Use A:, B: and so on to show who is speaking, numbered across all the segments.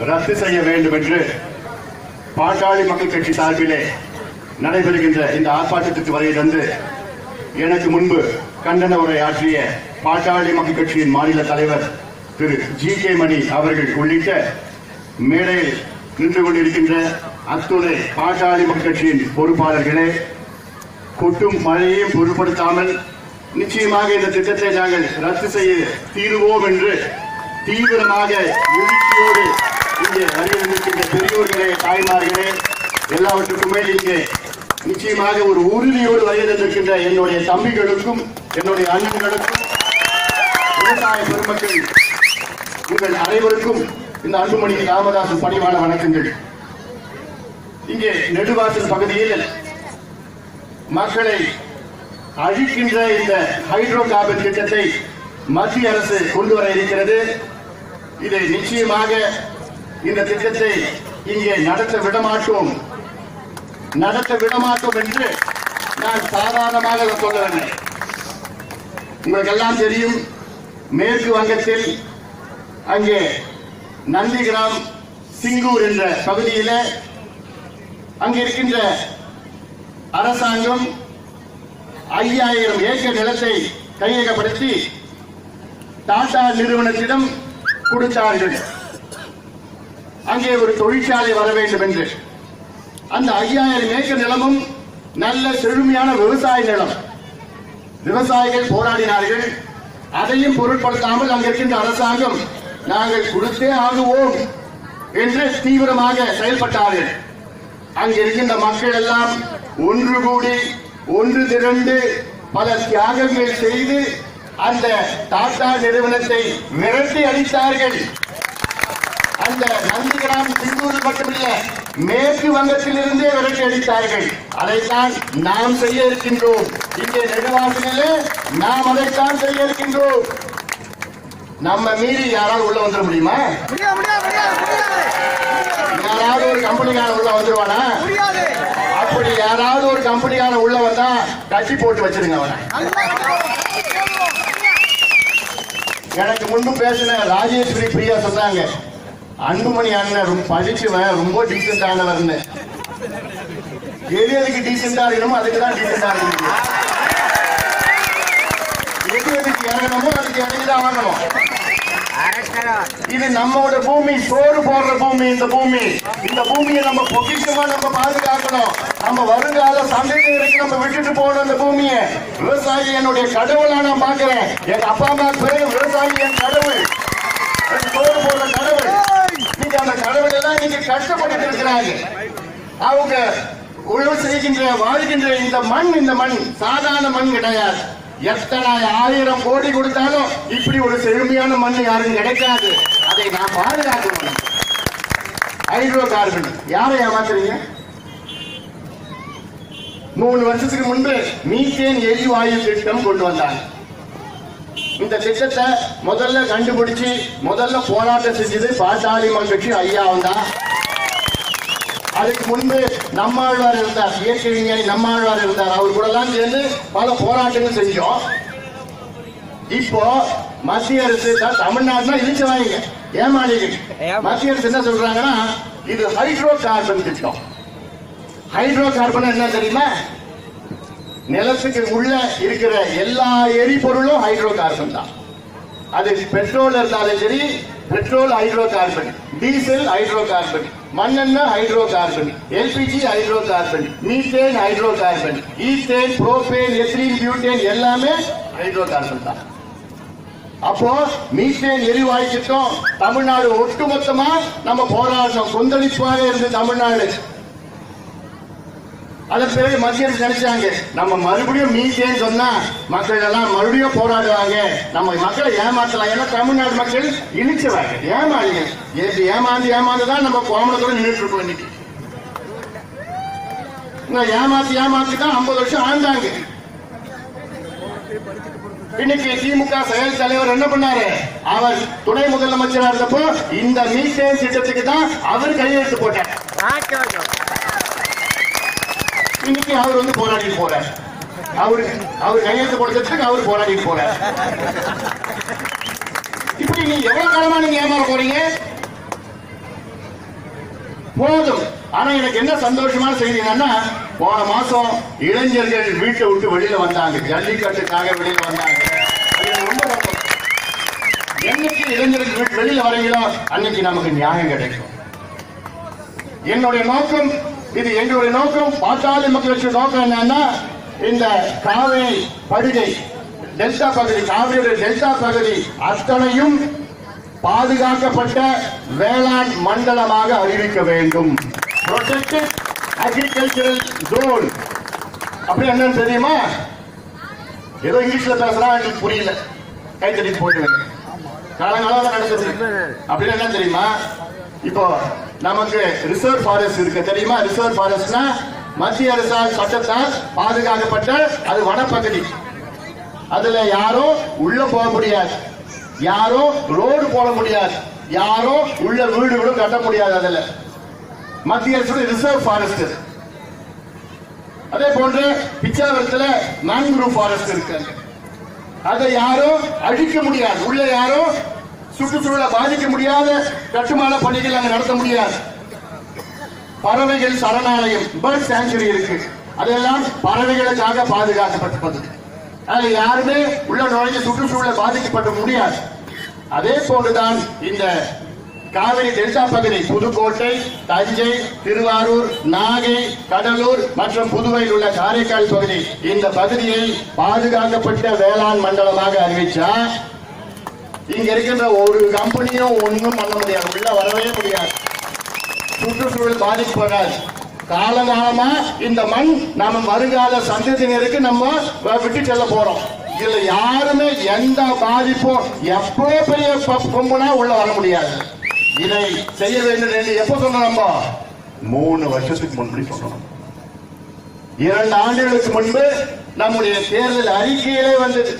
A: ரத்து செய்ய வேண்டும் என்று பாட்டாளி மக்கள் கட்சி சார்பிலே நடைபெறுகின்ற இந்த ஆர்ப்பாட்டத்திற்கு வருகை தந்து எனக்கு முன்பு கண்டன உரை ஆற்றிய பாட்டாளி மக்கள் கட்சியின் மாநில தலைவர் திரு ஜி.கே. மணி அவர்கள் உள்ளிட்ட மேடையில் நின்று கொண்டிருக்கின்ற அத்துணை பாட்டாளி மக்கள் கட்சியின் பொறுப்பாளர்களே, கொட்டும் மழையையும் பொருட்படுத்தாமல் நிச்சயமாக இந்த திட்டத்தை நாங்கள் ரத்து செய்ய தீருவோம் என்று தீவிரமாக எழுச்சியோடு இங்கே அறிவிக்கின்ற பெரியோர்களே, தாய்மார்களே, எல்லாவற்றுக்கும் மேல் இங்கே நிச்சயமாக ஒரு உறுதியோடு வருகின்ற என்னுடைய தம்பிகளுக்கும் என்னுடைய அண்ணன்களுக்கும் விவசாய பெருமக்கள் உங்கள் அனைவருக்கும் இந்த அன்புமணி ராமதாசன் பணிவான வணக்கங்கள். இங்கே நெடுவாசல் பகுதியில் மக்களை அழிக்கின்ற இந்த ஹைட்ரோ கார்பன் திட்டத்தை மத்திய அரசு கொண்டு வர இருக்கிறது. இதை நிச்சயமாக இந்த திட்டத்தை இங்கே நடத்த விடமாட்டோம் என்று நான் சாதாரணமாக சொல்லவில்லை. உங்களுக்கு எல்லாம் தெரியும், மேற்கு வங்கத்தில் அங்கே நந்திகிராம் சிங்கூர் என்ற பகுதியில் அங்கே இருக்கின்ற அரசாங்கம் 5000 ஏக்கர் நிலத்தை கையகப்படுத்தி டாடா நிறுவனத்திடம் கொடுத்தார்கள். அங்கே ஒரு தொழிற்சாலை வர வேண்டும் என்று. அந்த 5000 ஏக்கர் நிலமும் நல்ல செழுமையான விவசாய நிலம். விவசாயிகள் போராடினார்கள். அதையும் பொருட்படுத்தாமல் அங்கிருக்கின்ற அரசாங்கம் நாங்கள் கொடுத்தே ஆகுவோம் என்று தீவிரமாக செயல்பட்டார்கள். அங்கிருக்கின்ற மக்கள் எல்லாம் ஒன்று கூடி ஒன்று திரண்டு பல தியாகங்கள் செய்து அந்த டாடா நிறுவனத்தை விரட்டி அடித்தார்கள். அந்த நந்திகிராம் சிங்கூர் மட்டுமல்ல, மேற்கு வங்கத்திலிருந்தே விரட்டி அடித்தார்கள். அதைத்தான் நாம் செய்ய இருக்கின்றோம். இங்கே நெடுவாசலிலே நாம் அதைத்தான் செய்ய இருக்கின்றோம். நம்ம மீறி யாராவது உள்ள வந்துட முடியுமா? யாராவது ஒரு கம்பெனிக்கான உள்ள வந்துருவானா? அப்படி யாராவது ஒரு கம்பெனிக்கான உள்ள வந்தா கட்சி போட்டு வச்சிருங்க அவனை. எனக்கு முன்பு பேசின ராஜேஸ்வரி பிரியா சொன்னாங்க, அன்புமணி அண்ணன் படிச்சுவன், ரொம்ப டீசென்டானவர்னு. எதுக்கு டீசென்டா இருக்கணுமோ அதுக்குதான் டீசென்டா இருக்கணும். எதுக்கு இறங்கணுமோ அதுக்கு இறங்கிதான் வாங்கணும். இது நம்மோட பூமி, சோறு போடுற பூமி. இந்த பூமியை நம்ம பொக்கிஷமா நம்ம பாதுகாக்கணும். நம்ம வருங்கால சந்ததிகளுக்கு நம்ம விட்டுட்டு போகணும் இந்த பூமியை. விவசாயி என்னுடைய கடவுளா நான் பாக்குறேன். எங்க அப்பா அம்மா பேரு விவசாயி என் கடவுள், சோறு போடுற கடவுள். நீங்க அந்த கடவுள் எல்லாம் நீங்க கஷ்டப்பட்டு இருக்கிறாங்க. அவங்க உழவு செய்கின்ற வாழ்கின்ற இந்த மண் சாதாரண மண் கிடையாது. எத்தனை 1000 கோடி கொடுத்தாலும் இப்படி ஒரு செழுமையான மண் யாரும் கிடைக்காது. அதை நான் பாதுகாக்கணும். ஹைட்ரோ கார்பன் யாரை ஏமாத்துறீங்க? 3 வருஷத்துக்கு முன்பு மீத்தேன் எரிவாயு திட்டம் கொண்டு வந்தாங்க. இந்த திட்டத்தை முதல்ல கண்டுபிடிச்சு முதல்ல போராட்டம் செஞ்சது பாட்டாளி மக்கள் கட்சி ஐயாவும் தான். அதுக்கு முன்பு நம்மாழ்வார் இருந்தார், இயற்கை விஞ்ஞானி நம்மாழ்வார் இருந்தார். அவர் கூட எல்லாம் சேர்ந்து பல போராட்டங்கள் செஞ்சோம். இப்போ மத்திய அரசு தமிழ்நாடுனா இழிச்சு வாங்க ஏமாளிகள். மத்திய அரசு என்ன சொல்றாங்கன்னா, இது ஹைட்ரோ கார்பன் திட்டம். ஹைட்ரோ கார்பன் என்ன தெரியுமா? நிலத்துக்கு உள்ள இருக்கிற எல்லா எரிபொருளும் ஹைட்ரோ கார்பன் தான். அது பெட்ரோல் இருந்தாலும் சரி, petrol hydrocarbon, diesel hydrocarbon, மண்ணெண்ணெய் hydrocarbon, LPG hydrocarbon, methane hydrocarbon, ethane, propane, ethylene, butane எல்லாமே ஹைட்ரோ கார்பன் தான். அப்போ மீத்தேன் எரிவாயு திட்டம் தமிழ்நாடு ஒட்டுமொத்தமா நம்ம போராடணும். கொந்தளிப்பாக இருந்து தமிழ்நாடு. அதன் பிறகு மத்திய அரசு நினைச்சாங்க, நம்ம மறுபடியும் மீத்தேன் சொன்னா மக்கள் எல்லாம் மறுபடியும் போராடுவாங்க, நம்ம மக்களை ஏமாத்தலாம். ஏன்னா தமிழ்நாடு மக்கள் இழிச்சுவாங்க, ஏமாளிங்க. ஏமாந்துதான் நம்ம கோமணத்தோட நின்றுட்டு இருக்கோம். இன்னைக்கு ஏமாத்தி தான் 50 வருஷம் ஆண்டாங்க. இன்னைக்கு திமுக செயல் தலைவர் என்ன பண்ணாரு? அவர் துணை முதலமைச்சராக இருந்தப்போ இந்த மீத்தேன் திட்டத்துக்கு தான் அவர் கையெழுத்து போட்டார். இன்னைக்கு அவர் போராடிட்டு போறார். அவர் கையெழுத்து போடுறதுக்கு அவர் போராடிட்டு போறார். இப்படி நீங்க எவ்வளவு காலமா நீங்க ஏமாற போறீங்க? போதும். ஆனா எனக்கு என்ன சந்தோஷமான செய்தி என்னன்னா, போன மாசம் இளைஞர்கள் வீட்டை விட்டு வெளியில வந்தாங்க, ஜல்லிக்கட்டுக்காக வெளியில வந்தாங்க. ரொம்ப என்னைக்கு இளைஞர்கள் வீட்டு வெளியில வரீங்களோ அன்னைக்கு நமக்கு நியாயம் கிடைக்கும். என்னுடைய நோக்கம் இது, எங்களுடைய நோக்கம், பாட்டாளி மக்கள் கட்சி நோக்கம் என்னன்னா, இந்த காவிரி படுகை டெல்டா பகுதி, காவிரி டெல்டா பகுதி அத்தனையும் பாதுகாக்கப்பட்ட வேளாண் மண்டலமாக அறிவிக்க வேண்டும். ப்ரொடெக்டட் அக்ரிகல்ச்சரல் ஜோன் அப்படி என்னன்னு தெரியுமா? ஏதோ இங்கிலீஷ்ல பேசுறா, எனக்கு புரியல, கைத்தடி போட்டு காலங்காலம் நடக்குது. அப்படின்னு என்ன தெரியுமா? இப்போ நமக்கு ரிசர்வ் ஃபாரஸ்ட் இருக்கு தெரியுமா? ரிசர்வ் ஃபாரஸ்ட்னா மத்திய அரசால் சட்டத்தால் பாதுகாக்கப்பட்ட அது வனப்பகுதி. அதுல யாரும் உள்ள போக முடியாது, யாரும் ரோடு போட முடியாது, யாரும் உள்ள வீடு கூட கட்ட முடியாது. அதுல மத்திய அரசு ரிசர்வ் ஃபாரஸ்ட். அதே போன்று பிச்சாவரத்துல மேன்க்ரூவ் ஃபாரஸ்ட் இருக்கு, அதை யாரும் அழிக்க முடியாது, உள்ள யாரும் சுற்றுச்சூழலை பாதிக்க முடியாத கட்டுமான பணிகள் அங்க நடத்த முடியாது. பறவைகள் சரணாலயம், பேர்ட் சாங்சுரி இருக்கு, அதெல்லாம் பறவைகளுக்காக பாதுகாக்கப்பட்டது. அது யாருமே உள்ள நுழைஞ்ச சுற்றுச்சூழலை பாதிக்கப்பட முடியாது. அதே போன்றுதான் இந்த காவிரி டெல்டா பகுதி, புதுக்கோட்டை, தஞ்சை, திருவாரூர், நாகை, கடலூர் மற்றும் புதுவையில் உள்ள காரைக்கால் பகுதி, இந்த பகுதியை பாதுகாக்கப்பட்ட வேளாண் மண்டலமாக அறிவிச்சா இங்க இருக்கின்ற ஒரு கம்பெனியும் ஒன்றும் பண்ண முடியாது, உள்ள வரவே முடியாது, சுற்றுச்சூழல் பாதிக்கப்படாது. காலகாலமா இந்த மண் நம்ம வருங்கால சந்ததியினருக்கு நம்ம விட்டு செல்ல போறோம். இதுல யாருமே எந்த பாதிப்பும் எப்போ பெரிய கொம்புனா உள்ள வர முடியாது. இதை செய்ய வேண்டும் என்று எப்ப சொன்னோம்? நம்ம 3 வருஷத்துக்கு முன்பு சொன்னோம். 2 ஆண்டுகளுக்கு முன்பு நம்முடைய தேர்தல் அறிக்கையிலே வந்தது.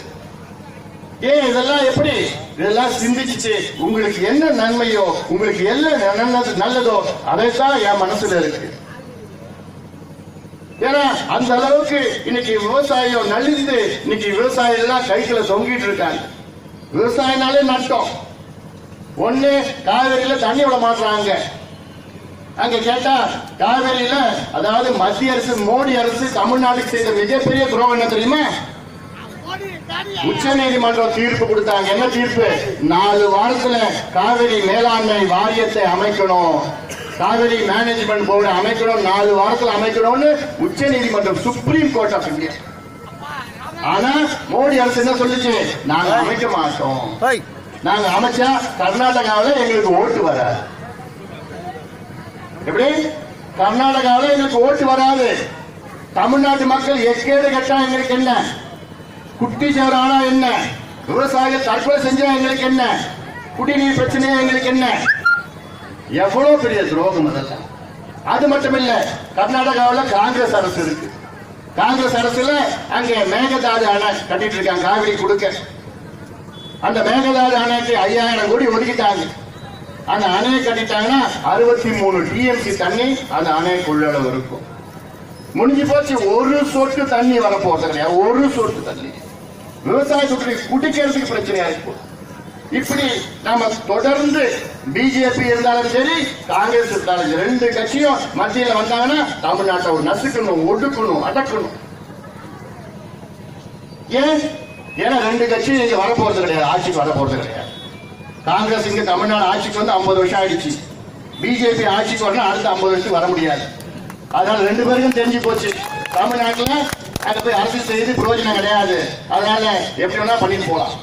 A: ஏன் இதெல்லாம் எப்படி? இதெல்லாம் சிந்திச்சு உங்களுக்கு என்ன நன்மையோ, உங்களுக்கு என்ன நல்லதோ அதைத்தான் என் மனசுல இருக்கு. ஏன்னா அந்த அளவுக்கு இன்னைக்கு விவசாயம் நலிந்து, இன்னைக்கு விவசாயிகள் எல்லாம் கைக்குள்ள தொங்கிட்டு இருக்காங்க. விவசாயினாலே நட்டம். ஒண்ணு காவிரியில தண்ணி விட மாட்டாங்க. அங்க கேட்டா காவிரியில, அதாவது மத்திய அரசு, மோடி அரசு தமிழ்நாட்டுக்கு செய்த மிகப்பெரிய துரோகம் என்ன தெரியுமா? உச்ச நீதிமன்றம் தீர்ப்பு கொடுத்தாங்க. என்ன தீர்ப்பு? 4 வாரத்துல காவிரி மேலாண்மை வாரியத்தை அமைக்கணும், காவிரி மேனேஜ்மெண்ட் போர்டு அமைக்கணும், 4 வாரத்துல அமைக்கணும்னு உச்ச நீதிமன்றம், சுப்ரீம் கோர்ட் ஆஃப் இந்தியா. ஆனா மோடி அரசு என்ன சொல்லுச்சு? நாங்க அமைக்க மாட்டோம், நாங்க அமைச்சா கர்நாடகாவில் எங்களுக்கு ஓட்டு வராது. எப்படி? கர்நாடகாவில் எங்களுக்கு ஓட்டு வராது. தமிழ்நாட்டு மக்கள் எக்கேடு கட்டா எங்களுக்கு என்ன? குட்டி சவர் ஆனா என்ன? விவசாயிகள் தற்கொலை செஞ்சா எங்களுக்கு என்ன? குடிநீர் பிரச்சனையா எங்களுக்கு என்ன? எவ்வளவு பெரிய துரோகம் அதெல்லாம். அது மட்டும் இல்ல, கர்நாடகாவில் காங்கிரஸ் அரசு இருக்கு. காங்கிரஸ் அரசுல அங்கே மேகதாது அணை கட்டிட்டு இருக்காங்க, காவிரி கொடுக்க. அந்த மேகதாது அணைக்கு 5000 கோடி ஒதுக்கிட்டாங்க. அந்த அணையை கட்டிட்டாங்கன்னா 63 டிஎம்சி தண்ணி அந்த அணை கொள்ளளவு இருக்கும். முடிஞ்சு போச்சு. ஒரு சொட்டு தண்ணி வரப்போறது கிடையாது, ஒரு சொட்டு தண்ணி. விவசாயத்துக்கு குடிக்கிறதுக்கு பிரச்சனையா இருக்கும். இப்படி நாம தொடர்ந்து பிஜேபி இருந்தாலும் சரி, காங்கிரஸ் இருந்தாலும் சரி, 2 கட்சியும் மத்தியில் வந்தாங்கன்னா தமிழ்நாட்டை நசுக்கணும், ஒடுக்கணும், அடக்கணும். ஏன்? ஏன்னா 2 கட்சி இங்க வரப்போறது கிடையாது, ஆட்சிக்கு வரப்போறது கிடையாது. காங்கிரஸ் இங்க தமிழ்நாடு ஆட்சிக்கு வந்து 50 வருஷம் ஆயிடுச்சு. பிஜேபி ஆட்சிக்கு வரணும், அடுத்த 50 வருஷம் வர முடியாது. அதனால 2 பேருக்கும் தெரிஞ்சு போச்சு, தமிழ்நாட்டில் அங்க போய் அரசியல் செய்து பிரயோஜனம் கிடையாது. அதனால எப்படி வேணா பண்ணிட்டு போலாம்.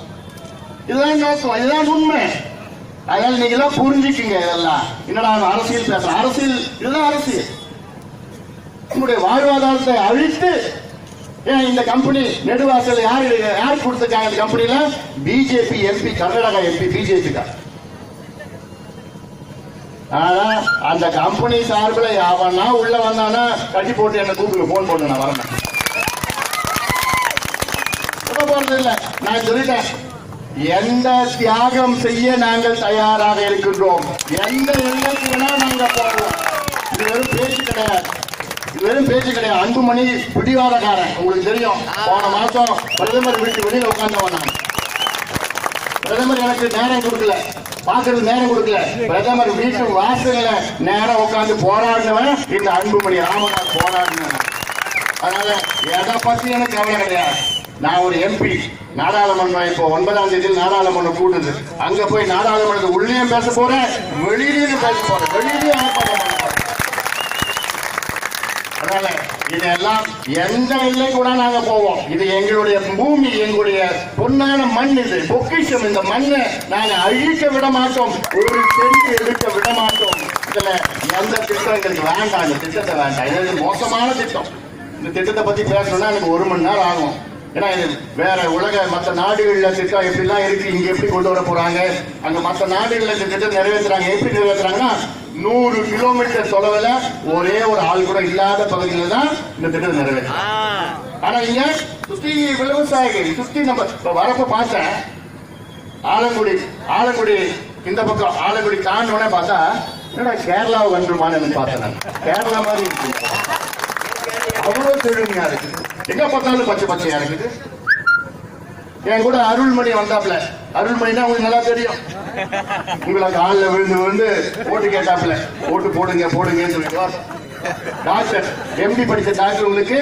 A: இதுதான் நோக்கம், இதுதான் உண்மை. அதனால நீங்க எல்லாம் புரிஞ்சுக்குங்க. இதெல்லாம் என்னடா அரசியல் பேசுற? அரசியல் இதுதான் அரசியல். உங்களுடைய வாழ்வாதாரத்தை அழித்து, ஏன் இந்த கம்பெனி நெடுவாசல் யார் கொடுத்திருக்காங்க? இந்த கம்பெனில BJP MP, Karnataka MP BJP தான். ஆனா அந்த கம்பெனி சார்பில் யாவனா உள்ள வந்தானா கட்டி போட்டு என்ன கூப்பிட்டு போன் போட்டு நான் வரேன். போறது இல்ல. நான் சொல்லிட்டேன், எந்த தியாகம் செய்ய நாங்கள் தயாராக இருக்கின்றோம், எந்த எல்லைக்கு வேணா நாங்க போறோம். இது வெறும் பேச்சு கிடையாது, இது வெறும் பேச்சு கிடையாது. அன்புமணி பிடிவாதக்காரன், உங்களுக்கு தெரியும். போன மாசம் பிரதமர் வீட்டு வெளியில உட்கார்ந்து வந்தாங்க. பிரதமர் எனக்கு நேரம் கொடுக்கல, பாக்குறது நேரம் கொடுக்கல. பிரதமர் வீட்டு வாசல்ல நேரம் உட்கார்ந்து போராடினவன் இந்த அன்புமணி ராமதாஸ் போராடினவன். அதனால எதை பத்தி எனக்கு கவலை கிடையாது. நான் ஒரு எம்பி, நாடாளுமன்றம் இப்போ 9ஆம் தேதி நாடாளுமன்றம் கூடுது. அங்க போய் நாடாளுமன்றத்துக்கு உள்ளேயும் பேச போறேன், வெளியிலையும் பேச போறேன், வெளியிலையும் ஆர்ப்பாட்டம் பண்ண போறேன். அதனால இதெல்லாம் எந்த எல்லை கூட நாங்க போவோம். இது எங்களுடைய பூமி, எங்களுடைய பொன்னான மண், இது பொக்கிஷம். இந்த மண்ணை நாங்க அழிக்க விட மாட்டோம், ஒரு சென்று எடுக்க விட மாட்டோம். இதுல எந்த திட்டம் எங்களுக்கு வேண்டாம், இந்த திட்டத்தை வேண்டாம். இது மோசமான திட்டம். இந்த திட்டத்தை பத்தி பேசணும்னா எனக்கு 1 மணி நேரம் ஆகும். ஏன்னா இது வேற உலக மற்ற நாடுகள்ல திட்டம் எப்படிலாம் இருக்கு, இங்க எப்படி கொண்டு வர போறாங்க, அங்க மற்ற நாடுகள்ல இந்த திட்டம் நிறைவேற்றுறாங்க. எப்படி நிறைவேற்றுறாங்கன்னா 100 கிலோமீட்டர் தொலைவில் ஒரே ஒரு ஆள் கூட இல்லாத பகுதியில் தான் இந்த திட்டம் நிறைவேற்று. ஆனா இங்க சுத்தி விவசாயிகள் சுத்தி நம்ம வரப்ப பார்த்தேன், ஆலங்குடி இந்த பக்கம் ஆலங்குடி தாண்டவனே பார்த்தா என்னடா கேரளா வந்துருமான்னு பார்த்தேன். கேரளா மாதிரி இருக்கு, அவ்வளவு செழுமையா இருக்கு. எங்க பார்த்தாலும் பச்சை பச்சையா இருக்குது. என் கூட அருள்மணி வந்தாப்ல. அருள்மணினா உங்களுக்கு நல்லா தெரியும். உங்களை காலில் விழுந்து ஓட்டு கேட்டாப்ல, ஓட்டு போடுங்கன்னு சொல்லிட்டு டாக்டர் எம்பி படிச்ச டாக்டர் உங்களுக்கு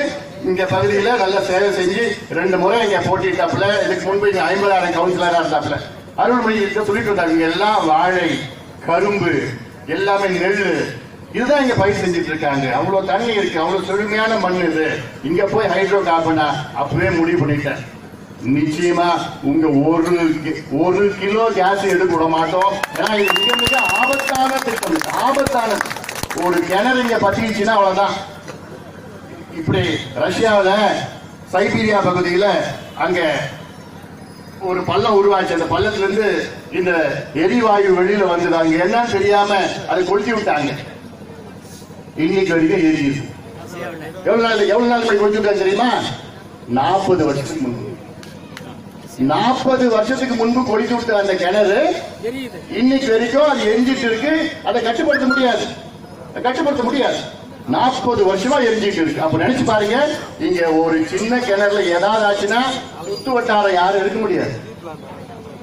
A: இங்க பகுதியில நல்ல சேவை செஞ்சு 2 முறை இங்க போட்டிட்டாப்ல. இதுக்கு முன்பு இங்க 50,000 கவுன்சிலரா இருந்தாப்ல. அருள்மணி சொல்லிட்டு இருந்தாங்க, இங்க எல்லாம் வாழை, கரும்பு, எல்லாமே நெல், இதுதான் இங்க பயிர் செஞ்சுட்டு இருக்காங்க. அவ்வளவு தண்ணி இருக்கு, அவ்வளவு செழுமையான மண் இது. இங்க போய் ஹைட்ரோ கார்பனா அப்பவே முடிவு பண்ணிட்டேன். நிச்சயமா உங்க ஒரு கிலோ கேஸ் எடுக்க விட மாட்டோம். ஏன்னா இது மிக மிக ஆபத்தான திட்டம், ஆபத்தான. ஒரு கிணறு இங்க பத்திச்சுன்னா அவ்வளவுதான். இப்படி ரஷ்யாவில சைபீரியா பகுதியில அங்க ஒரு பள்ளம் உருவாச்சு. அந்த பள்ளத்துல இருந்து இந்த எரிவாயு வெளியில வந்தது. அங்க என்னன்னு தெரியாம அதை கொளுத்தி விட்டாங்க. இன்னைக்கு வரைக்கும் எரியுது. எவ்வளவு நாள் கொளுத்தி விட்டாங்க தெரியுமா? 40 வருஷத்துக்கு முன்பு. 40 வருஷத்துக்கு முன்பு கொளுத்தி விட்ட அந்த கிணறு இன்னைக்கு வரைக்கும் அது எரிஞ்சிட்டு இருக்கு. அதை கட்டுப்படுத்த முடியாது. 40 வருஷமா எரிஞ்சிட்டு இருக்கு. அப்ப நினைச்சு பாருங்க, இங்க ஒரு சின்ன கிணறுல ஏதாவது ஆச்சுன்னா சுத்து வட்டாரம் யாரும் இருக்க முடியாது.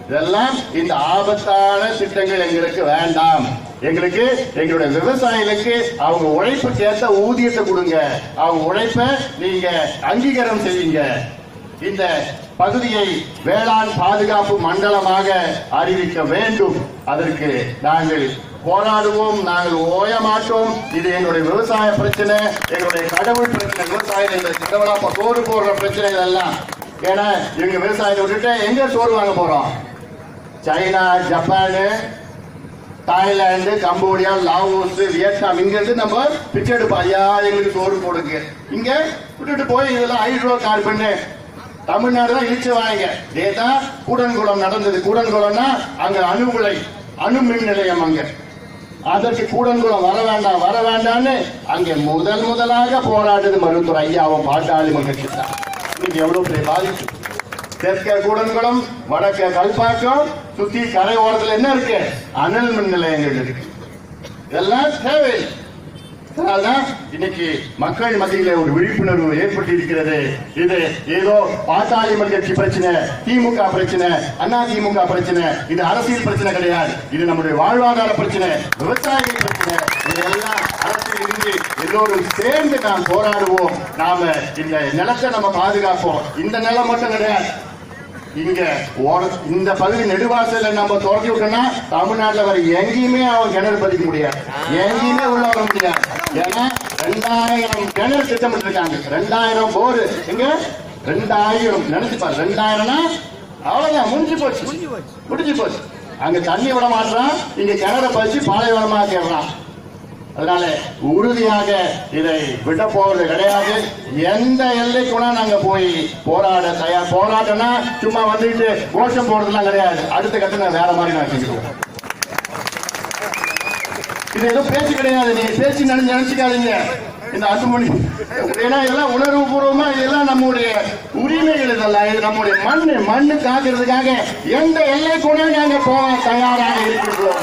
A: இதெல்லாம் இந்த ஆபத்தான திட்டங்கள் எங்களுக்கு வேண்டாம். எங்களுடைய விவசாயிகளுக்கு அவங்க உழைப்புக்கு ஏற்ற ஊதியத்தை கொடுங்க. அவங்க உழைப்பை நீங்க அங்கீகாரம் செய்யுங்க. இந்த பகுதியை வேளாண் பாதுகாப்பு மண்டலமாக அறிவிக்க வேண்டும். அதற்கு நாங்கள் போராடுவோம், நாங்கள் ஓய மாட்டோம். இது எங்களுடைய விவசாய பிரச்சனை, எங்களுடைய கடவுள் பிரச்சனை. விவசாயிகள் சோறு போடுற பிரச்சனைகள் எல்லாம். ஏன்னா எங்க விவசாயத்தை விட்டுட்டு எங்க சோறு வாங்க போறோம்? China, Japan, Thailand, Cambodia, Laos, Vietnam, இங்க இருந்து நம்ம பிச்சை எடுப்போம். ஐயா எங்களுக்கு சோறு போடுங்க. இங்க விட்டுட்டு போய் இதெல்லாம் ஹைட்ரோ கார்பன் தமிழ்நாடு தான் இழிச்சு வாங்க. இதேதான் கூடன்குளம் நடந்தது. கூடன்குளம்னா அங்க அணு மின் நிலையம். அங்க அதற்கு கூடன்குளம் வர வேண்டாம்னு அங்க முதலாக போராடுது மருத்துவர் ஐயாவும் பாட்டாளி மகிழ்ச்சி தான். இன்னைக்கு எவ்வளவு பெரிய பாதிப்பு. தெற்க கூடன்குளம், வடக்க கல்பாக்கம், சுத்தி கரை ஓரத்தில் என்ன இருக்கு? அனல் மின் நிலையங்கள் இருக்கு. இதெல்லாம் தேவையில்லை. அதனால்தான் இன்னைக்கு மக்கள் மத்தியில ஒரு விழிப்புணர்வு ஏற்பட்டிருக்கிறது. இது ஏதோ பாட்டாளி கட்சி பிரச்சனை, திமுக பிரச்சனை, அதிமுக பிரச்சனை, இது அரசியல் பிரச்சனை கிடையாது. இது நம்முடைய வாழ்வாதார பிரச்சனை, விவசாயிகள் பிரச்சனை. இதெல்லாம் அரசியல் இருந்து எல்லோரும் சேர்ந்து நாம் போராடுவோம். நாம இந்த நிலத்தை நம்ம பாதுகாப்போம். இந்த நிலம் மட்டும் கிடையாது. இங்க இந்த பகுதி நெடுவாசல நம்ம துறக்கி விட்டோம்னா தமிழ்நாட்டில் வர எங்கேயுமே அவன் கிணறு பதிக்க முடியாது, எங்கேயுமே உள்ள வர முடியாது. ஏன்னா 2000 கிணறு திட்டமிட்டு இருக்காங்க. 2000 போர் எங்க 2000 நினைச்சுப்பாரு. 2000னா அவ்வளவுதான், முடிஞ்சு போச்சு. அங்க தண்ணி விட மாட்டான், இங்க கிணற பதிச்சு பாலைவனமாக்கிறான். அதனால உறுதியாக இதை விட போவது கிடையாது. எந்த எல்லைக்குனா நாங்க போய் போராட தயார். போராட்டம்னா சும்மா வந்துட்டு கோஷம் போடுறதுலாம் கிடையாது. அடுத்த கட்டம் வேற மாதிரி நான் செஞ்சுருவோம். இது ஏதோ பேச்சு கிடையாது. நீ பேச்சு நினைச்சுக்காதீங்க. இந்த அன்புமணி ஏன்னா இதெல்லாம் உணர்வு பூர்வமா, இதெல்லாம் நம்முடைய உரிமைகள். இதெல்லாம் இது நம்முடைய மண்ணு காக்கிறதுக்காக எந்த எல்லை கூட நாங்க போக தயாராக இருக்கிறோம்.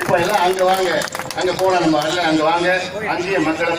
A: இப்ப எல்லாம் அங்க வாங்க, அங்க போனா நம்ம அங்க வாங்க, அங்கேயே மக்களை